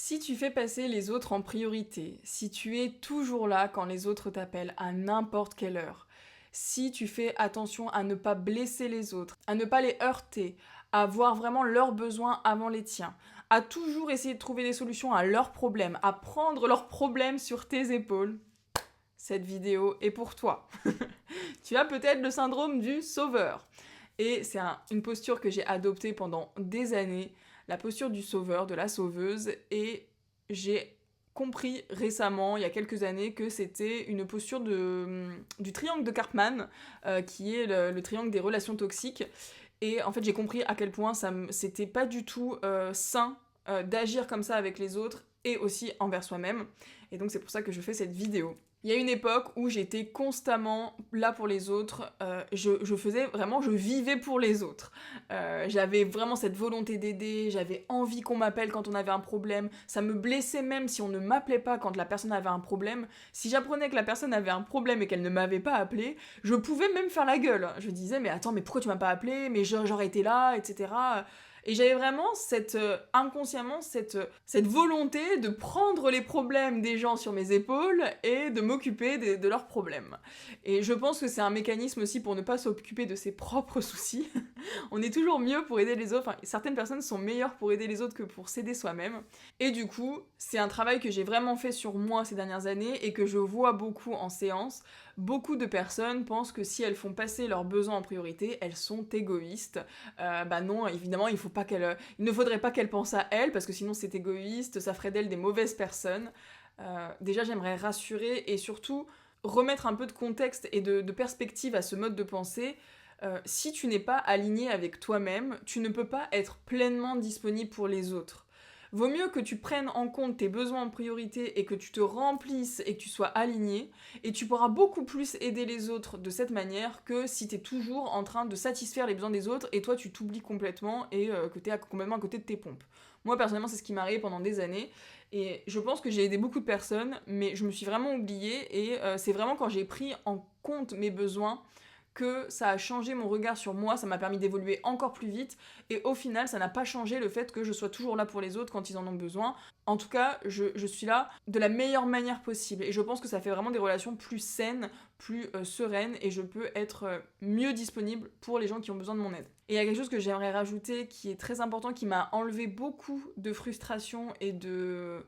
Si tu fais passer les autres en priorité, si tu es toujours là quand les autres t'appellent à n'importe quelle heure, si tu fais attention à ne pas blesser les autres, à ne pas les heurter, à voir vraiment leurs besoins avant les tiens, à toujours essayer de trouver des solutions à leurs problèmes, à prendre leurs problèmes sur tes épaules, cette vidéo est pour toi. Tu as peut-être le syndrome du sauveur. Et c'est une posture que j'ai adoptée pendant des années, la posture du sauveur, de la sauveuse, et j'ai compris récemment, il y a quelques années, que c'était une posture du triangle de Karpman, qui est le triangle des relations toxiques. Et en fait, j'ai compris à quel point c'était pas du tout sain d'agir comme ça avec les autres et aussi envers soi-même. Et donc c'est pour ça que je fais cette vidéo. Il y a une époque où j'étais constamment là pour les autres, je vivais pour les autres. J'avais vraiment cette volonté d'aider, j'avais envie qu'on m'appelle quand on avait un problème, ça me blessait même si on ne m'appelait pas quand la personne avait un problème. Si j'apprenais que la personne avait un problème et qu'elle ne m'avait pas appelé, je pouvais même faire la gueule. Je disais mais attends, mais pourquoi tu m'as pas appelé, mais j'aurais été là, etc. Et j'avais vraiment inconsciemment cette volonté de prendre les problèmes des gens sur mes épaules et de m'occuper de leurs problèmes. Et je pense que c'est un mécanisme aussi pour ne pas s'occuper de ses propres soucis. On est toujours mieux pour aider les autres, enfin, certaines personnes sont meilleures pour aider les autres que pour s'aider soi-même. Et du coup, c'est un travail que j'ai vraiment fait sur moi ces dernières années et que je vois beaucoup en séance. Beaucoup de personnes pensent que si elles font passer leurs besoins en priorité, elles sont égoïstes. Bah non, évidemment, il ne faudrait pas qu'elles pensent à elles, parce que sinon c'est égoïste, ça ferait d'elles des mauvaises personnes. Déjà, j'aimerais rassurer et surtout remettre un peu de contexte et de perspective à ce mode de pensée. Si tu n'es pas aligné avec toi-même, tu ne peux pas être pleinement disponible pour les autres. Vaut mieux que tu prennes en compte tes besoins en priorité et que tu te remplisses et que tu sois aligné, et tu pourras beaucoup plus aider les autres de cette manière que si tu es toujours en train de satisfaire les besoins des autres et toi tu t'oublies complètement et que tu es complètement à côté de tes pompes. Moi personnellement c'est ce qui m'est arrivé pendant des années et je pense que j'ai aidé beaucoup de personnes mais je me suis vraiment oubliée et c'est vraiment quand j'ai pris en compte mes besoins que ça a changé mon regard sur moi, ça m'a permis d'évoluer encore plus vite, et au final, ça n'a pas changé le fait que je sois toujours là pour les autres quand ils en ont besoin. En tout cas, je suis là de la meilleure manière possible, et je pense que ça fait vraiment des relations plus saines, plus sereines, et je peux être mieux disponible pour les gens qui ont besoin de mon aide. Et il y a quelque chose que j'aimerais rajouter qui est très important, qui m'a enlevé beaucoup de frustration et de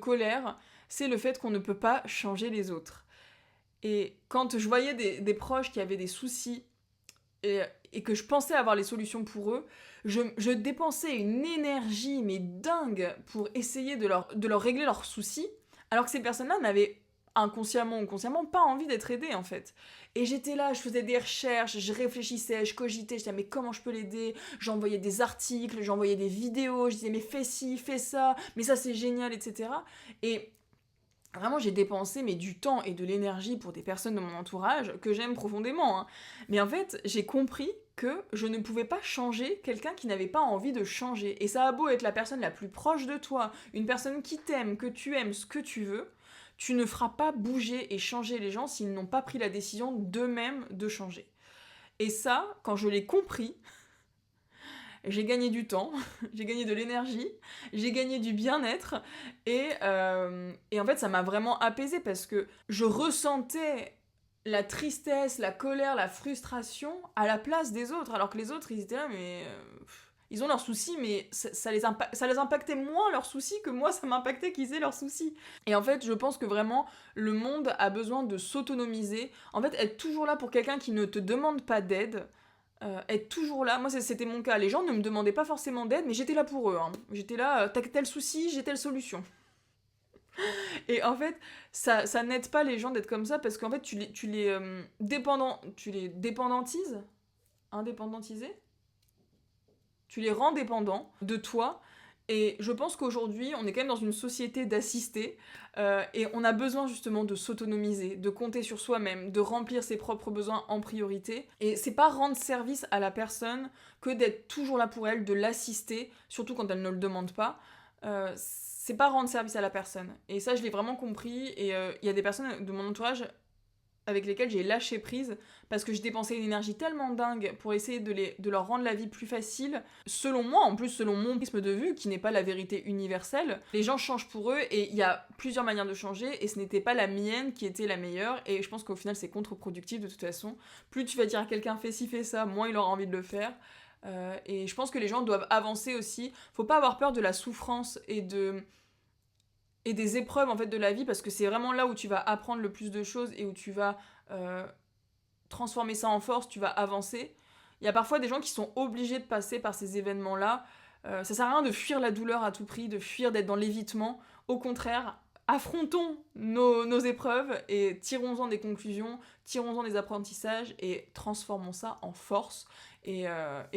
colère, c'est le fait qu'on ne peut pas changer les autres. Et quand je voyais des proches qui avaient des soucis et que je pensais avoir les solutions pour eux, je dépensais une énergie mais dingue pour essayer de leur régler leurs soucis, alors que ces personnes-là n'avaient inconsciemment ou consciemment pas envie d'être aidées en fait. Et j'étais là, je faisais des recherches, je réfléchissais, je cogitais, je disais mais comment je peux l'aider, j'envoyais des articles, j'envoyais des vidéos, je disais mais fais ci, fais ça, mais ça c'est génial, etc. Et vraiment, j'ai dépensé du temps et de l'énergie pour des personnes de mon entourage que j'aime profondément. Hein. Mais en fait, j'ai compris que je ne pouvais pas changer quelqu'un qui n'avait pas envie de changer. Et ça a beau être la personne la plus proche de toi, une personne qui t'aime, que tu aimes, ce que tu veux, tu ne feras pas bouger et changer les gens s'ils n'ont pas pris la décision d'eux-mêmes de changer. Et ça, quand je l'ai compris, j'ai gagné du temps, j'ai gagné de l'énergie, j'ai gagné du bien-être et en fait ça m'a vraiment apaisée parce que je ressentais la tristesse, la colère, la frustration à la place des autres alors que les autres ils étaient là mais ils ont leurs soucis mais ça les impactait moins leurs soucis que moi ça m'impactait qu'ils aient leurs soucis. Et en fait je pense que vraiment le monde a besoin de s'autonomiser, en fait être toujours là pour quelqu'un qui ne te demande pas d'aide. Être toujours là, moi c'était mon cas, les gens ne me demandaient pas forcément d'aide, mais j'étais là pour eux, hein. J'étais là, t'as tel souci, j'ai telle solution. Et en fait, ça n'aide pas les gens d'être comme ça, parce qu'en fait, tu les dépendantises, indépendantisés, tu les rends dépendants de toi, et je pense qu'aujourd'hui, on est quand même dans une société d'assistés, et on a besoin justement de s'autonomiser, de compter sur soi-même, de remplir ses propres besoins en priorité. Et c'est pas rendre service à la personne que d'être toujours là pour elle, de l'assister, surtout quand elle ne le demande pas. C'est pas rendre service à la personne. Et ça, je l'ai vraiment compris, et il y a des personnes de mon entourage avec lesquels j'ai lâché prise parce que je dépensais une énergie tellement dingue pour essayer de leur rendre la vie plus facile. Selon moi, en plus selon mon prisme de vue, qui n'est pas la vérité universelle, les gens changent pour eux et il y a plusieurs manières de changer et ce n'était pas la mienne qui était la meilleure et je pense qu'au final c'est contre-productif de toute façon. Plus tu vas dire à quelqu'un fais ci, fais ça, moins il aura envie de le faire. Et je pense que les gens doivent avancer aussi. Faut pas avoir peur de la souffrance et des épreuves en fait de la vie parce que c'est vraiment là où tu vas apprendre le plus de choses et où tu vas transformer ça en force, tu vas avancer. Il y a parfois des gens qui sont obligés de passer par ces événements-là. Ça sert à rien de fuir la douleur à tout prix, de fuir d'être dans l'évitement. Au contraire, affrontons nos épreuves et tirons-en des conclusions, tirons-en des apprentissages et transformons ça en force. Et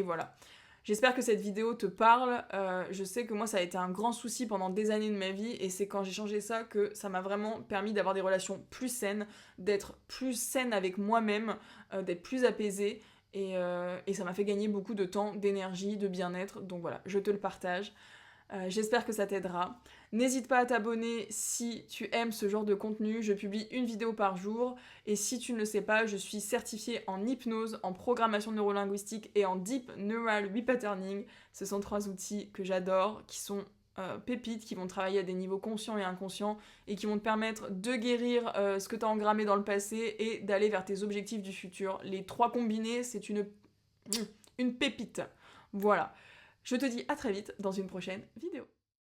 voilà. J'espère que cette vidéo te parle. Je sais que moi, ça a été un grand souci pendant des années de ma vie et c'est quand j'ai changé ça que ça m'a vraiment permis d'avoir des relations plus saines, d'être plus saine avec moi-même, d'être plus apaisée et ça m'a fait gagner beaucoup de temps, d'énergie, de bien-être. Donc voilà, je te le partage. J'espère que ça t'aidera. N'hésite pas à t'abonner si tu aimes ce genre de contenu. Je publie une vidéo par jour. Et si tu ne le sais pas, je suis certifiée en hypnose, en programmation neurolinguistique et en Deep Neural Repatterning. Ce sont 3 outils que j'adore, qui sont pépites, qui vont travailler à des niveaux conscients et inconscients et qui vont te permettre de guérir ce que tu as engrammé dans le passé et d'aller vers tes objectifs du futur. Les 3 combinés, c'est une pépite. Voilà. Je te dis à très vite dans une prochaine vidéo.